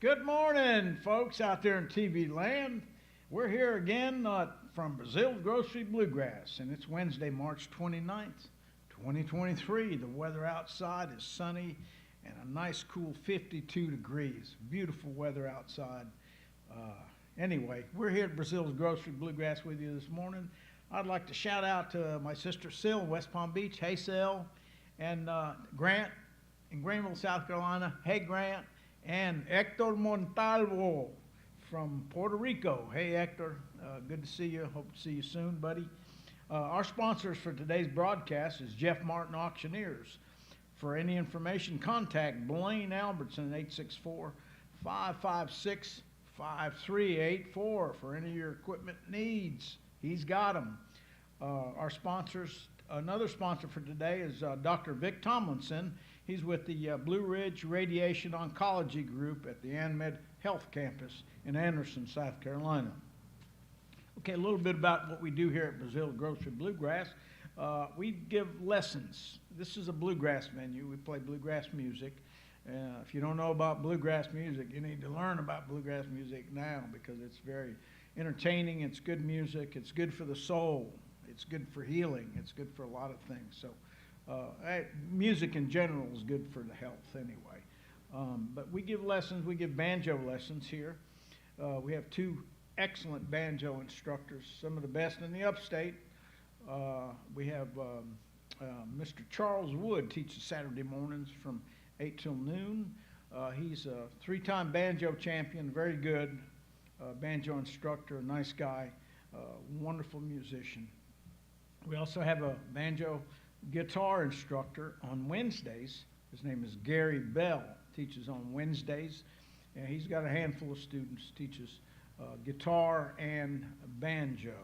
Good morning, folks out there in TV land. We're here again from Breazeale Grocery Bluegrass, and it's Wednesday, March 29th, 2023. The weather outside is sunny and a nice cool 52 degrees. Beautiful weather outside. Anyway, we're here at Breazeale's Grocery Bluegrass with you this morning. I'd like to shout out to my sister Sil in West Palm Beach. Hey, Sil. And Grant in Greenville, South Carolina. Hey, Grant. And Hector Montalvo from Puerto Rico. Hey, Hector, good to see you. Hope to see you soon, buddy. Our sponsors for today's broadcast is Jeff Martin Auctioneers. For any information, contact Blaine Albertson at 864-556-5384 for any of your equipment needs. He's got them. Our sponsors, another sponsor for today is Dr. Vic Tomlinson. He's with the Blue Ridge Radiation Oncology Group at the ANMED Health Campus in Anderson, South Carolina. Okay, a little bit about what we do here at Breazeale Grocery Bluegrass. We give lessons. This is a bluegrass menu. We play bluegrass music. If you don't know about bluegrass music, you need to learn about bluegrass music now because it's very entertaining. It's good music. It's good for the soul. It's good for healing. It's good for a lot of things. So. Music in general is good for the health anyway. But we give lessons. We give banjo lessons here. We have two excellent banjo instructors, some of the best in the upstate. We have Mr. Charles Wood teaches Saturday mornings from 8 till noon. He's a three-time banjo champion, very good banjo instructor, a nice guy, wonderful musician. We also have a banjo guitar instructor on Wednesdays. His name is Gary Bell, teaches on Wednesdays, and he's got a handful of students, teaches guitar and banjo.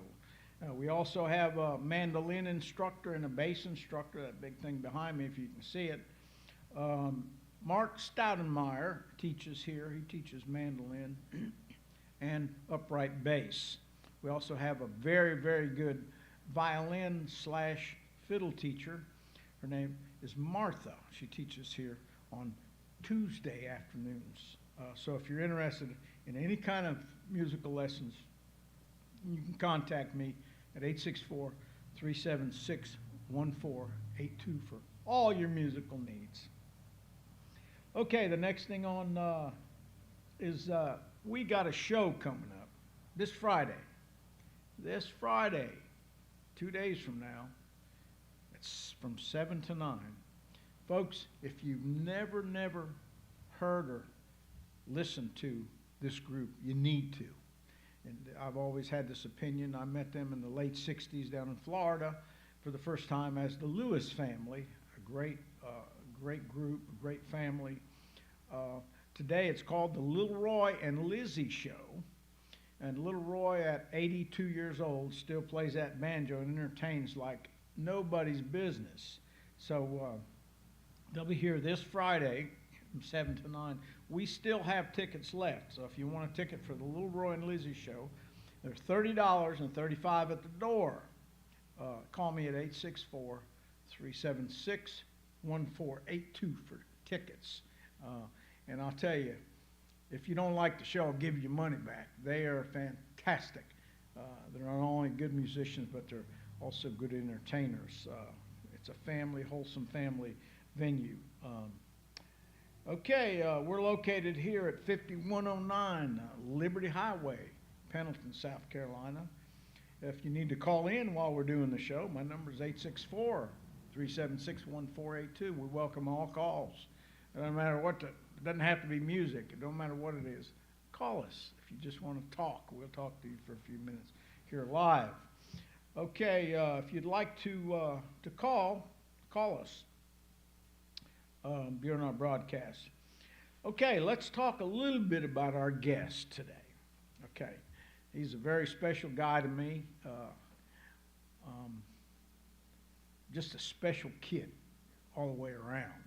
We also have a mandolin instructor and a bass instructor, that big thing behind me if you can see it. Mark Stoudenmeyer teaches here. He teaches mandolin and upright bass. We also have a very, very good violin / fiddle teacher. Her name is Martha. She teaches here on Tuesday afternoons. So if you're interested in any kind of musical lessons, you can contact me at 864-376-1482 for all your musical needs. Okay, the next thing on is we got a show coming up this Friday. This Friday, 2 days from now. It's from 7 to 9. Folks, if you've never heard or listened to this group, you need to. And I've always had this opinion. I met them in the late 60s down in Florida for the first time as the Lewis family, a great group, a great family. Today it's called the Little Roy and Lizzie Show. And Little Roy at 82 years old still plays that banjo and entertains like nobody's business. So they'll be here this Friday from 7 to 9. We still have tickets left. So if you want a ticket for the Little Roy and Lizzie Show, they're $30 and $35 at the door. Call me at 864-376-1482 for tickets. And I'll tell you, if you don't like the show, I'll give you your money back. They are fantastic. They're not only good musicians, but they're also good entertainers. It's a family, wholesome family venue. We're located here at 5109 Liberty Highway, Pendleton, South Carolina. If you need to call in while we're doing the show, my number is 864-376-1482. We welcome all calls. It doesn't matter what it doesn't have to be music. It don't matter what it is. Call us if you just want to talk. We'll talk to you for a few minutes here live. Okay, if you'd like to call us during our broadcast. Okay, let's talk a little bit about our guest today. Okay, he's a very special guy to me. Just a special kid all the way around.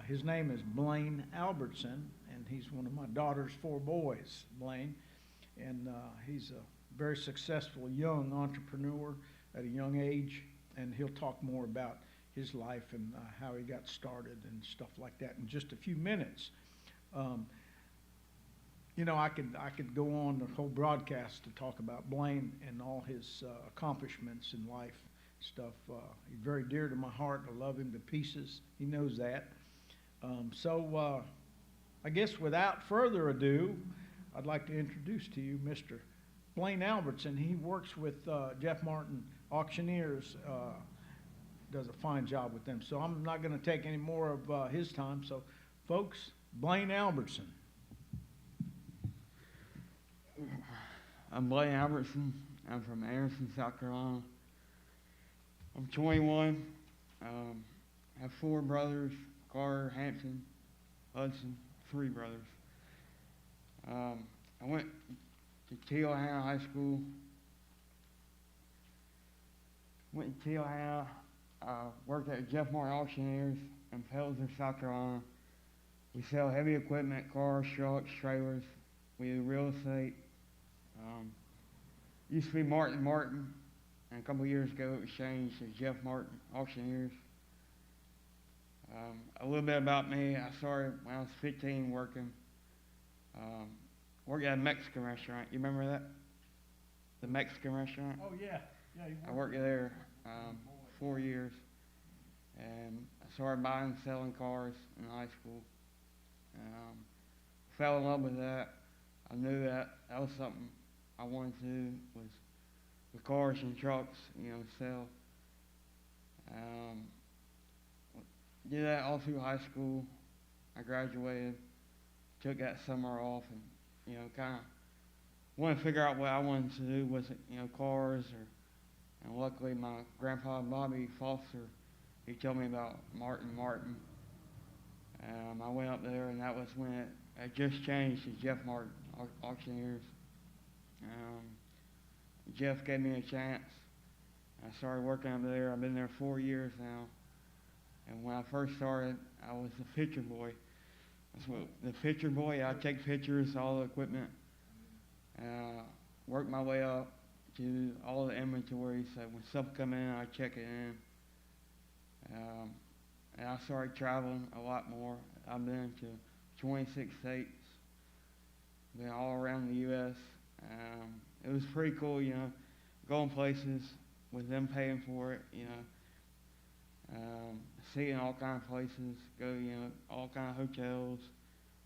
His name is Blaine Albertson, and he's one of my daughter's 4 boys, Blaine. And he's a very successful young entrepreneur at a young age, and he'll talk more about his life and how he got started and stuff like that in just a few minutes. You know, I could go on the whole broadcast to talk about Blaine and all his accomplishments in life stuff. He's very dear to my heart. I love him to pieces. He knows that. So I guess without further ado, I'd like to introduce to you Mr. Blaine Albertson. He works with Jeff Martin Auctioneers. Does a fine job with them. So I'm not going to take any more of his time. So, folks, Blaine Albertson. I'm Blaine Albertson. I'm from Anderson, South Carolina. I'm 21. I have 4 brothers, Carter, Hampton, Hudson, 3 brothers. I went to Tijuana High School. Went to Tijuana, worked at Jeff Martin Auctioneers in Pendleton, South Carolina. We sell heavy equipment, cars, trucks, trailers. We do real estate. Used to be Martin Martin, and a couple of years ago it was changed to Jeff Martin Auctioneers. A little bit about me: I started when I was 15 working. Worked at a Mexican restaurant. You remember that? The Mexican restaurant? Oh, yeah. I worked there 4 years, and I started buying and selling cars in high school. Fell in love with that. I knew that was something I wanted to do, was the cars and trucks, sell. Did that all through high school. I graduated, took that summer off, and kind of wanted to figure out what I wanted to do. Was it cars, and luckily my grandpa Bobby Foster, he told me about Martin Martin. I went up there, and that was when it just changed to Jeff Martin Auctioneers. Jeff gave me a chance. I started working up there. I've been there 4 years now. And when I first started, I was the picture boy. The picture boy, I take pictures, all the equipment, work my way up to all the inventory. So when stuff come in, I check it in. And I started traveling a lot more. I've been to 26 states, been all around the U.S. It was pretty cool, going places with them paying for it, seeing all kind of places, go, all kind of hotels,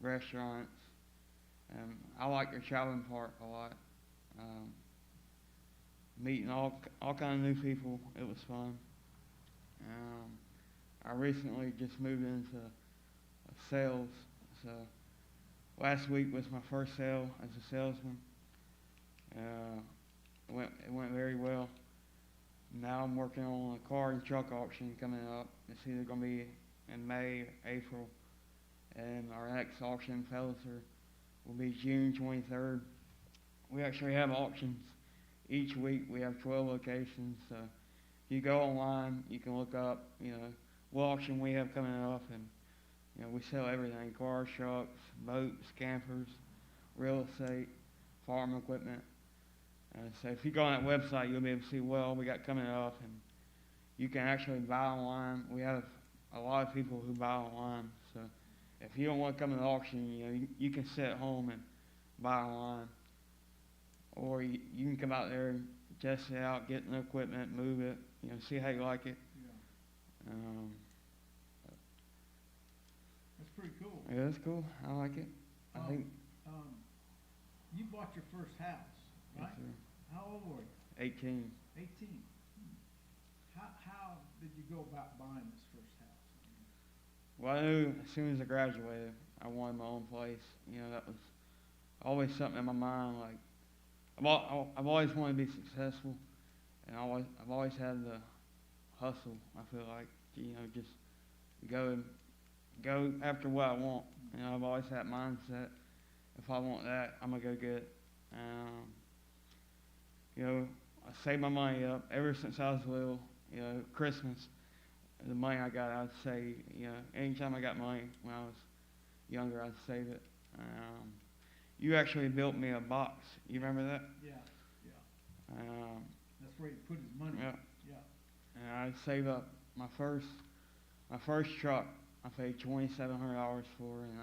restaurants. I like the traveling part a lot. Meeting all kind of new people. It was fun. I recently just moved into sales. So last week was my first sale as a salesman. It went very well. Now I'm working on a car and truck auction coming up. It's either going to be in May or April. And our next auction in Pendleton will be June 23rd. We actually have auctions each week. We have 12 locations. So if you go online, you can look up, what auction we have coming up. And we sell everything: cars, trucks, boats, campers, real estate, farm equipment. So if you go on that website, you'll be able to see what all we got coming up, and you can actually buy online. We have a lot of people who buy online. So if you don't want to come to the auction, you can sit at home and buy online, or you can come out there and test it out, get the equipment, move it, see how you like it. Yeah. That's pretty cool. Yeah, that's cool. I like it. I think. You bought your first house, right? Yes, sir. How old were you? 18. 18. How did you go about buying this first house? Well, I knew as soon as I graduated, I wanted my own place. That was always something in my mind. Like, I've always wanted to be successful, and I've always had the hustle. I feel like, just go after what I want. I've always had that mindset. If I want that, I'm gonna go get it. I saved my money up ever since I was little. Christmas, the money I got, I'd save. Anytime I got money when I was younger, I'd save it. You actually built me a box. You remember that? Yeah. That's where he put his money. Yeah. And I'd save up my first truck. I paid $2,700 for, and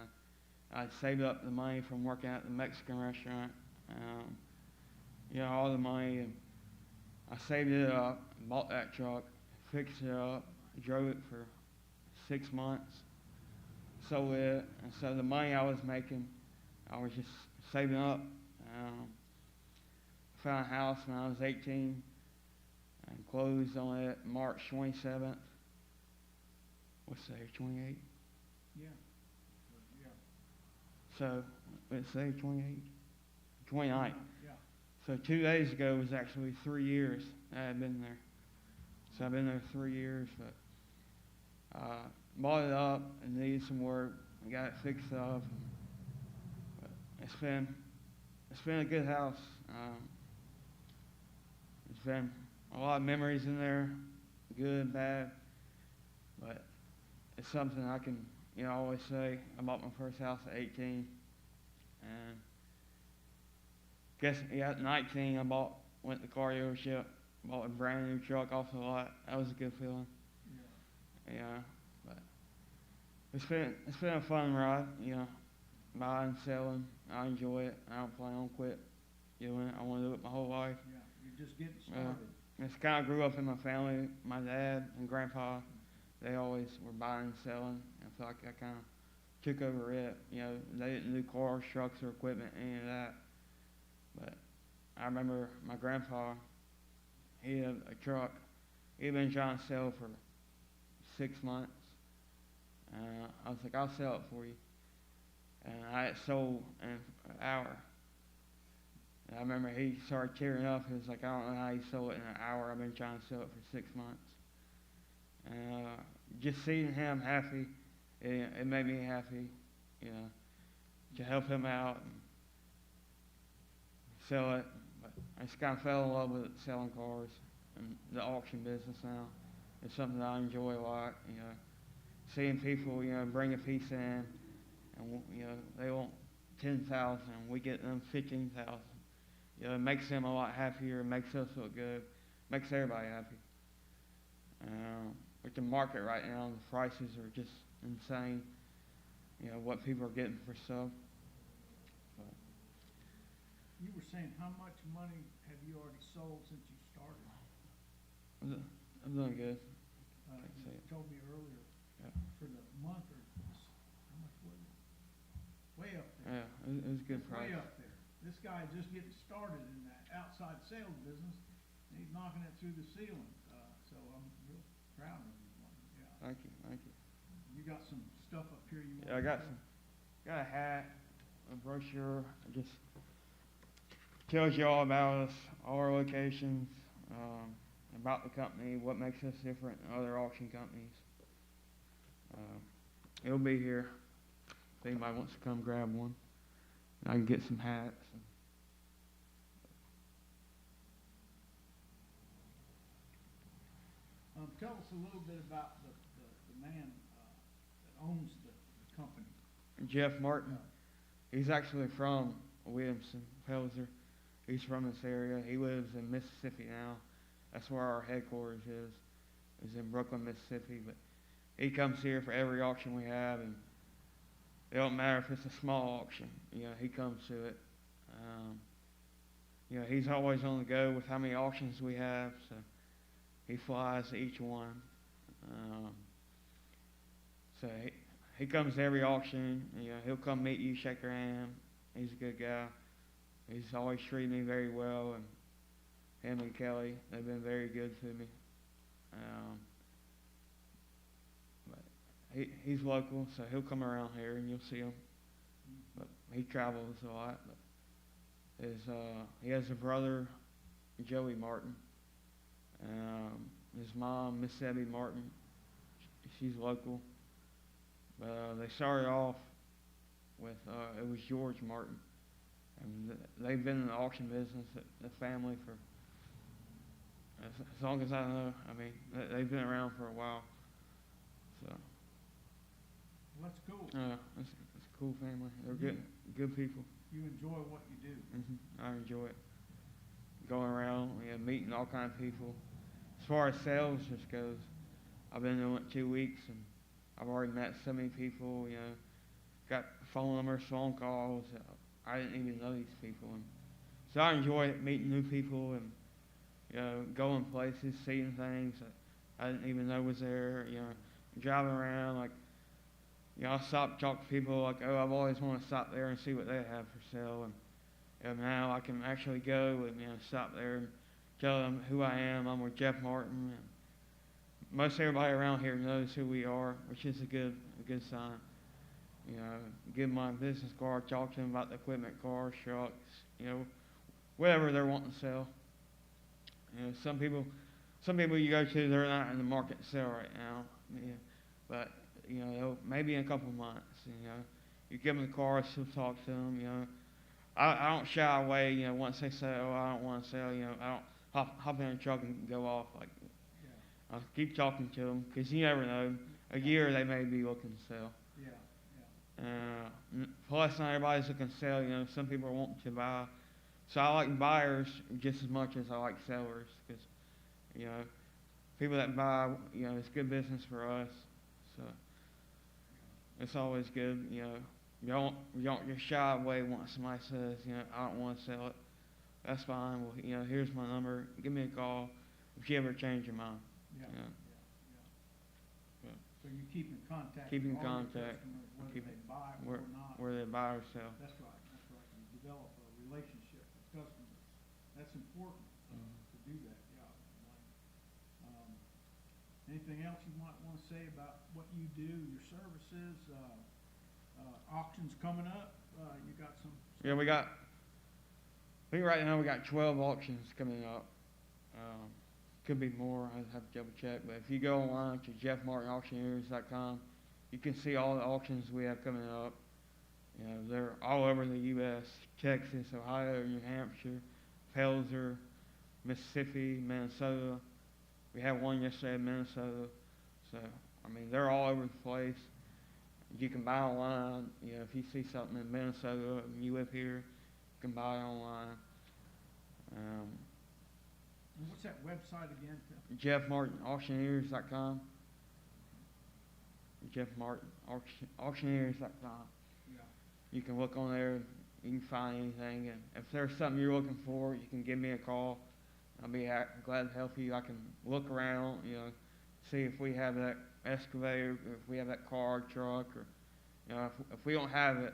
I'd saved up the money from working at the Mexican restaurant. All the money, and I saved it up, bought that truck, fixed it up, drove it for 6 months, sold it, and so the money I was making, I was just saving up. Found a house when I was 18 and closed on it March 27th. What's that, 28? Yeah. Yeah. So, let's say 28? 29. Yeah. So 2 days ago was actually 3 years I had been there. So I've been there 3 years, but bought it up and needed some work. I got it fixed up. But it's been a good house. It's been a lot of memories in there, good and bad. But it's something I can, always say. I bought my first house at 18, and at 19 went to the car dealership, bought a brand new truck off the lot. That was a good feeling. Yeah, but it's been a fun ride. Buying, selling. I enjoy it. I don't plan on quit doing it. I want to do it my whole life. Yeah, you're just getting started. It's kind of grew up in my family. My dad and grandpa, they always were buying and selling. I feel like I kind of took over it. They didn't do cars, trucks, or equipment, any of that. But I remember my grandpa, he had a truck. He'd been trying to sell for 6 months. I was like, I'll sell it for you. And I had sold in an hour. And I remember he started tearing up. He was like, I don't know how you sold it in an hour. I've been trying to sell it for 6 months. And just seeing him happy, it made me happy, to help him out and sell it. But I just kind of fell in love with it, selling cars and the auction business now. It's something that I enjoy a lot, seeing people, bring a piece in, and, they want 10,000, and we get them 15,000. It makes them a lot happier, it makes us look good, makes everybody happy. With the market right now, the prices are just insane, what people are getting for stuff. But You were saying how much money have you already sold since you started? I'm doing good. You told me earlier, for the month, or how much was it? Way up there. Yeah, it was a good price. Way up there. This guy just getting started in that outside sales business, and he's knocking it through the ceiling. So I'm real proud of you. Yeah. Thank you. You got some stuff up here you want? Yeah, I got a hat, a brochure. It just tells you all about us, all our locations, about the company, what makes us different than other auction companies. It'll be here if anybody wants to come grab one. I can get some hats. Tell us a little bit about the man that owns the company. Jeff Martin. He's actually from Williamson, Pelzer. He's from this area. He lives in Mississippi now. That's where our headquarters is in Brooklyn, Mississippi. But he comes here for every auction we have, and it don't matter if it's a small auction. He comes to it. He's always on the go with how many auctions we have, so he flies to each one. So he comes to every auction. He'll come meet you, shake your hand. He's a good guy. He's always treated me very well, and him and Kelly, they've been very good to me. But he's local, so he'll come around here and you'll see him. But he travels a lot. But he has a brother, Joey Martin. His mom, Miss Debbie Martin, she's local. But they started off with, it was George Martin. And they've been in the auction business, the family, for as long as I know. I mean, they've been around for a while. So. Well, that's cool. It's a cool family. They're good people. You enjoy what you do. I enjoy it. Going around, meeting all kinds of people. As far as sales just goes, I've been doing it 2 weeks, and I've already met so many people, got phone numbers, phone calls. I didn't even know these people, and so I enjoy meeting new people and going places, seeing things that I didn't even know was there. Driving around like I stop talk to people like, oh, I've always wanted to stop there and see what they have for sale, and now I can actually go and stop there and tell them who I am. I'm with Jeff Martin. And most everybody around here knows who we are, which is a good sign. Give them my business card, talk to them about the equipment, cars, trucks, whatever they're wanting to sell. Some people you go to, they're not in the market to sell right now. But maybe in a couple of months, you give them the car, still talk to them. I don't shy away. Once they say, oh, I don't want to sell, I don't hop in a truck and go off. Like, I'll keep talking to them because you never know. A year they may be looking to sell. Plus, not everybody's looking to sell. Some people are wanting to buy. So I like buyers just as much as I like sellers because, people that buy, it's good business for us. So it's always good. You don't just shy away once somebody says, I don't want to sell it. That's fine. Well, here's my number. Give me a call if you ever change your mind. So you keep in contact Keep in with all contact. your customers, whether they buy or not. Where they buy or sell. That's right. You develop a relationship with customers. That's important to do that. Anything else you might want to say about what you do, your services, auctions coming up? You got some? Yeah, I think right now we got 12 auctions coming up. Could be more. I'd have to double check. But if you go online to jeffmartinauctioneers.com, you can see all the auctions we have coming up. They're all over the U.S. Texas, Ohio, New Hampshire, Pelzer, Mississippi, Minnesota. We had one yesterday in Minnesota. So, they're all over the place. You can buy online. If you see something in Minnesota and you live here, you can buy it online. And what's that website again? jeffmartinauctioneers.com. jeffmartinauctioneers.com. You can look on there. You can find anything. And if there's something you're looking for, you can give me a call. I'll be glad to help you. I can look around, see if we have that excavator, if we have that car, truck, or, if we don't have it,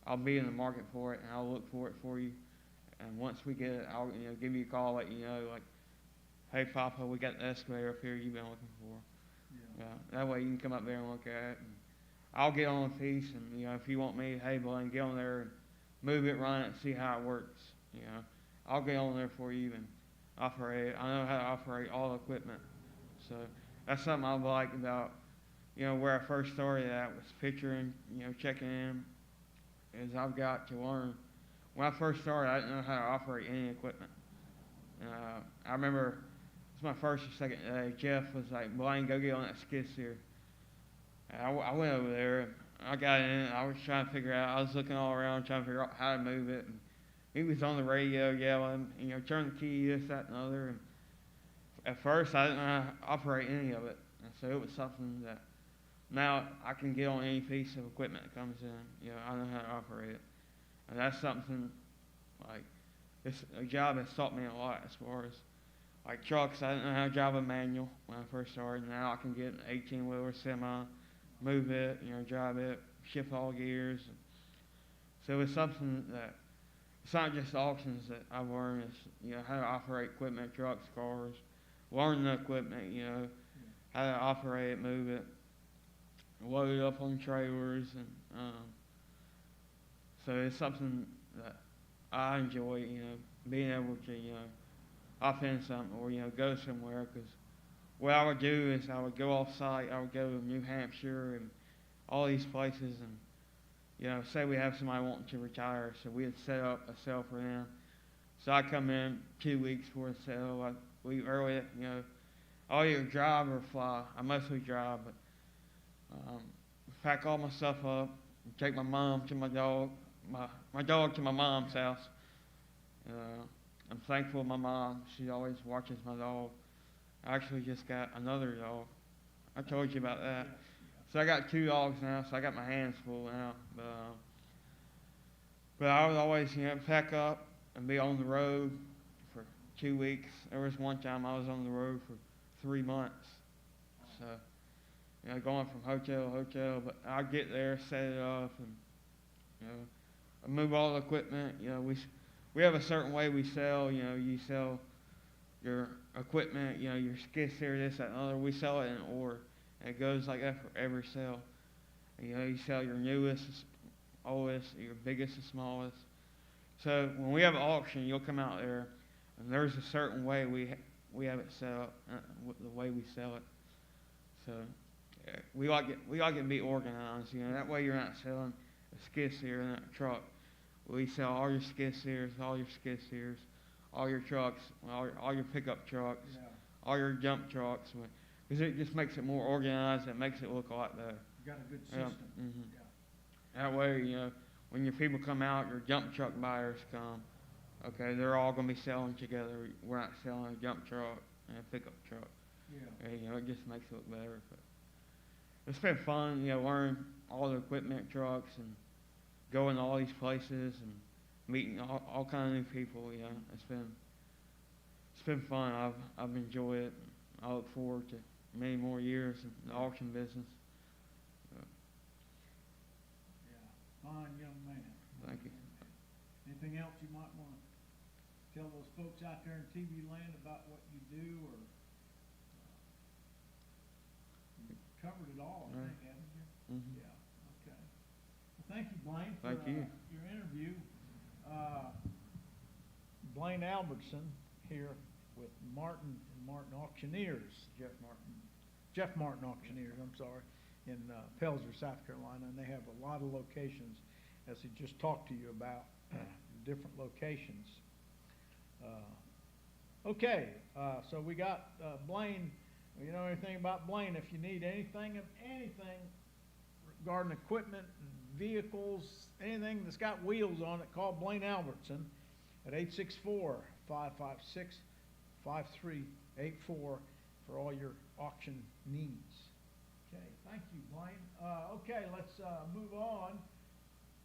I'll be in the market for it, and I'll look for it for you. And once we get it, I'll, give you a call, let you know, like, hey, Papa, we got the excavator up here you've been looking for. That way you can come up there and look at it. And I'll get on a piece, and, if you want me, hey, Blaine, get on there and move it, run it, and see how it works. I'll get on there for you and operate it. I know how to operate all the equipment. So that's something I like about, where I first started at was picturing, checking in, is I've got to learn. When I first started, I didn't know how to operate any equipment. I remember it's my first or second day. Jeff was like, Blaine, go get on that skid steer. And I went over there, and I got in, I was trying to figure out, I was looking all around trying to figure out how to move it. And he was on the radio yelling, turn the key, this, that, and the other. And at first, I didn't know how to operate any of it. And so it was something that now I can get on any piece of equipment that comes in. I know how to operate it. And that's something, like, it's a job that's taught me a lot as far as, like, trucks. I didn't know how to drive a manual when I first started. Now I can get an 18-wheeler semi, move it, drive it, shift all gears. So it's something that, it's not just auctions that I've learned. It's, how to operate equipment, trucks, cars, learn the equipment, how to operate it, move it, load it up on trailers. And so it's something that I enjoy, being able to, hop in something or, go somewhere. Because what I would do is I would go off site. I would go to New Hampshire and all these places and, say we have somebody wanting to retire, so we'd set up a sale for them. So I come in 2 weeks for a sale. I leave early, I'll either drive or fly. I mostly drive, but pack all my stuff up, take my mom to my dog to my mom's house. I'm thankful for my mom. She always watches my dog. I actually just got another dog. I told you about that. So I got 2 dogs now, so I got my hands full now. But I would always, pack up and be on the road for 2 weeks. There was one time I was on the road for 3 months. So, going from hotel to hotel, but I'd get there, set it up, and, I move all the equipment. We have a certain way we sell. You sell your equipment, your skid steer, this, that, and other. We sell it in order, and it goes like that for every sale. You sell your newest, oldest, your biggest and smallest. So when we have an auction, you'll come out there, and there's a certain way we have it set up, the way we sell it. So we like it to be organized. That way you're not selling a skid steer in a truck. We sell all your skid steers, all your trucks, all your pickup trucks, all your jump trucks, because it just makes it more organized. It makes it look a lot better. You got a good system. That way, when your people come out, your jump truck buyers come, okay, they're all going to be selling together. We're not selling a jump truck and a pickup truck. And, it just makes it look better. But it's been fun, learning all the equipment trucks and going to all these places and meeting all kinds of new people. It's been fun. I've enjoyed it. I look forward to many more years in the auction business. Fine young man. Thank you. Anything else you might want to tell those folks out there in TV land about what you do, or you covered it all, I think, haven't you? Mm-hmm. Yeah. Okay. Well, thank you, Blaine, for Thank you. your interview. Blaine Albertson here with Martin and Martin Auctioneers, Jeff Martin Auctioneers, I'm sorry, in Pelzer, South Carolina, and they have a lot of locations, as he just talked to you about, different locations. Okay, so we got Blaine. You know anything about Blaine? If you need anything regarding equipment, and vehicles, anything that's got wheels on it, call Blaine Albertson at 864-556-5384 for all your auction needs. Okay, thank you, Blaine. Okay, let's move on.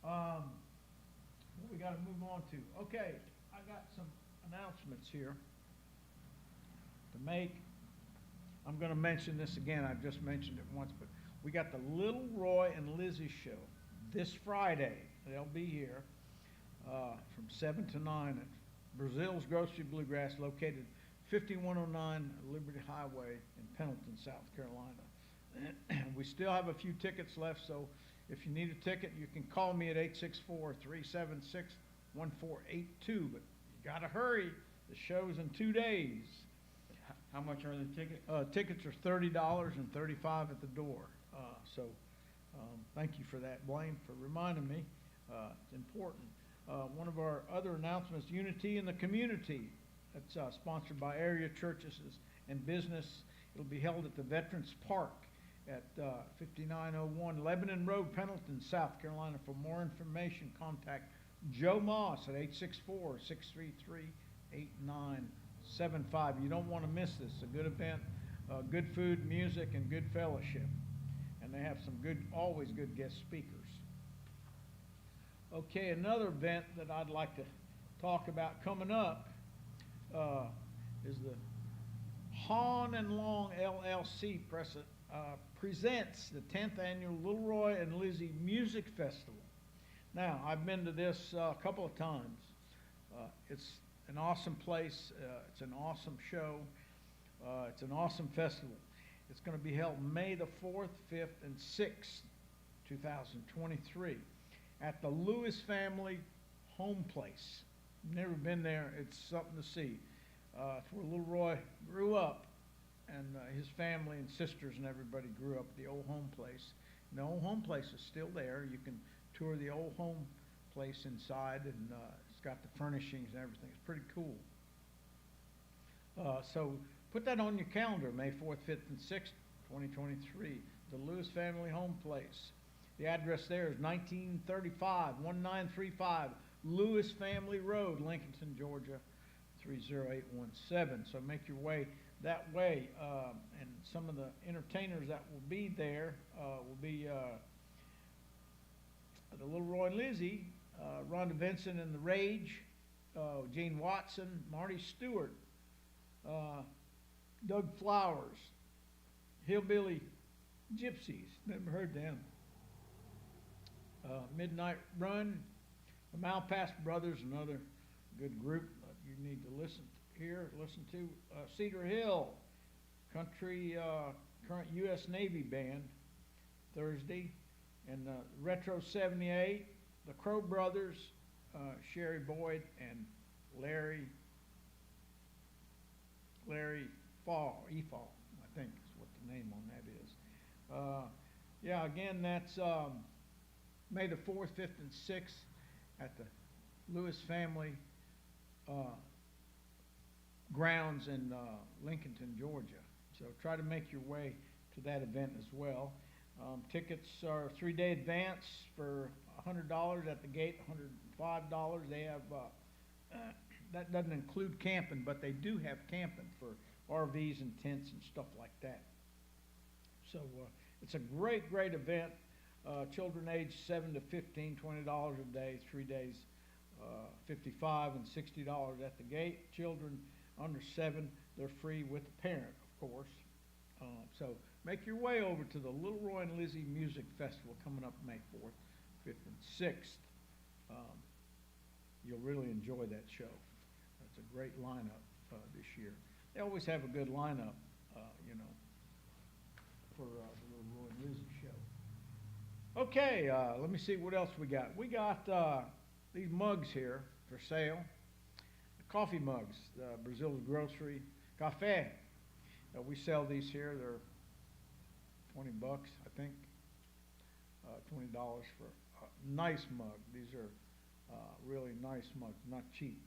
What we got to move on to? Okay, I got some announcements here to make. I'm going to mention this again. I've just mentioned it once, but we got the Little Roy and Lizzie show this Friday. They'll be here from 7 to 9 at Breazeale's Grocery Bluegrass, located 5109 Liberty Highway in Pendleton, South Carolina. We still have a few tickets left, so if you need a ticket, you can call me at 864-376-1482, but you got to hurry. The show's in 2 days. How much are the tickets? Tickets are $30 and $35 at the door. Thank you for that, Blaine, for reminding me. It's important. One of our other announcements, Unity in the Community. That's sponsored by area churches and business. It'll be held at the Veterans Park at 5901 Lebanon Road, Pendleton, South Carolina. For more information, contact Joe Moss at 864-633-8975. You don't want to miss this. It's a good event, good food, music, and good fellowship. And they have some always good guest speakers. Okay, another event that I'd like to talk about coming up is the Hahn and Long LLC presents the 10th annual Little Roy and Lizzie Music Festival. Now, I've been to this a couple of times. It's an awesome place. It's an awesome show. It's an awesome festival. It's going to be held May the 4th, 5th, and 6th, 2023, at the Lewis Family Home Place. Never been there. It's something to see. It's where Little Roy grew up, and his family and sisters and everybody grew up at the old home place. And the old home place is still there. You can tour the old home place inside, and it's got the furnishings and everything. It's pretty cool. So put that on your calendar, May 4th, 5th, and 6th, 2023, the Lewis Family Home Place. The address there is 1935 Lewis Family Road, Lincolnton, Georgia, 30817. So make your way that way. And some of the entertainers that will be there will be the Little Roy and Lizzie, Rhonda Vincent and the Rage, Gene Watson, Marty Stewart, Doug Flowers, Hillbilly Gypsies, never heard them. Midnight Run, the Malpass Brothers, another good group that you need to listen to. Cedar Hill, country current U.S. Navy band, Thursday. And Retro 78, the Crow Brothers, Sherry Boyd and Larry Fall, E-Fall, I think is what the name on that is. Yeah, again, that's May the 4th, 5th, and 6th at the Lewis Family grounds in Lincolnton, Georgia. So try to make your way to that event as well. Tickets are 3-day advance for $100 at the gate, $105. They have that doesn't include camping, but they do have camping for RVs and tents and stuff like that. So it's a great event. Children aged 7 to 15, $20 a day, 3 days, $55 and $60 at the gate. Children under 7, they're free with a parent, of course. So make your way over to the Little Roy and Lizzie Music Festival coming up May 4th, 5th, and 6th. You'll really enjoy that show. That's a great lineup this year. They always have a good lineup, for the Little Roy and Lizzie show. Okay, let me see what else we got. We got these mugs here for sale. The coffee mugs, Breazeale's Grocery Cafe. We sell these here. They're $20, I think. $20 for a nice mug. These are really nice mugs, not cheap.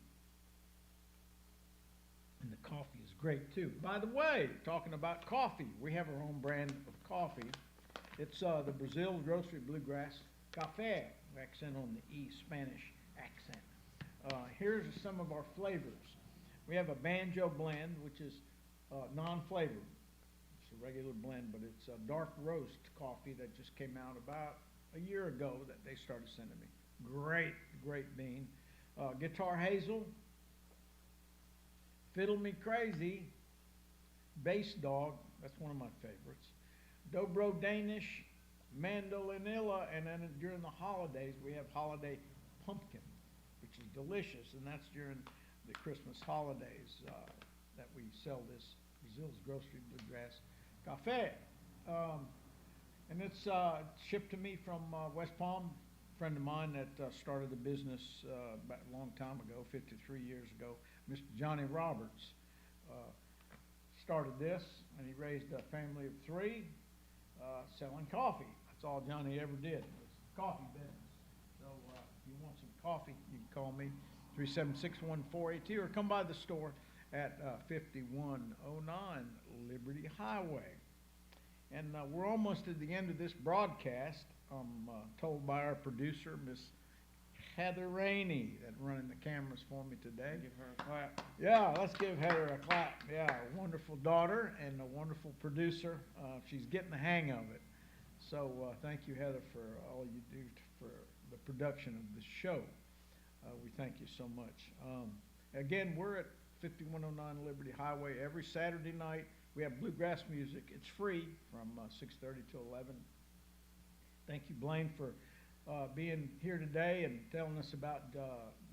And the coffee is great too. By the way, talking about coffee, we have our own brand of coffee. It's the Breazeale Grocery Bluegrass Cafe. Accent on the E, Spanish accent. Here's some of our flavors. We have a banjo blend, which is non-flavored. It's a regular blend, but it's a dark roast coffee that just came out about a year ago that they started sending me. Great bean. Guitar Hazel, Fiddle Me Crazy, Bass Dog, that's one of my favorites. Dobro Danish, Mandolinilla, and then during the holidays we have Holiday Pumpkin, which is delicious, and that's during the Christmas holidays that we sell this Breazeale's Grocery Bluegrass Cafe. And it's shipped to me from West Palm. A friend of mine that started the business back a long time ago, 53 years ago, Mr. Johnny Roberts, started this, and he raised a family of 3 selling coffee. That's all Johnny ever did was coffee business. So if you want some coffee, you can call me, 376-1482, or come by the store at 5109 Liberty Highway. And we're almost at the end of this broadcast. I'm told by our producer, Miss Heather Rainey, that's running the cameras for me today. Give her a clap. Yeah, let's give Heather a clap. Yeah, a wonderful daughter and a wonderful producer. She's getting the hang of it. So thank you, Heather, for all you do for the production of the show. We thank you so much. Again, we're at 5109 Liberty Highway every Saturday night. We have bluegrass music. It's free from 6:30 to 11. Thank you, Blaine, for being here today and telling us about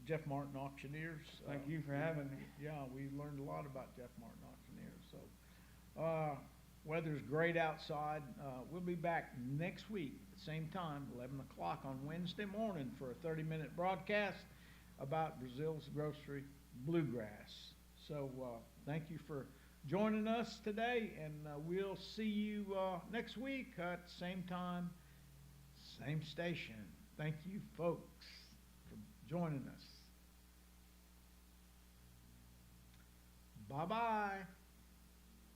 Jeff Martin Auctioneers. Thank you for having me. Yeah, we learned a lot about Jeff Martin Auctioneers. So, weather's great outside. We'll be back next week at the same time, 11 o'clock on Wednesday morning for a 30-minute broadcast about Breazeale's Grocery Bluegrass. So, thank you for joining us today, and we'll see you next week at the same time, same station. Thank you, folks, for joining us. Bye-bye.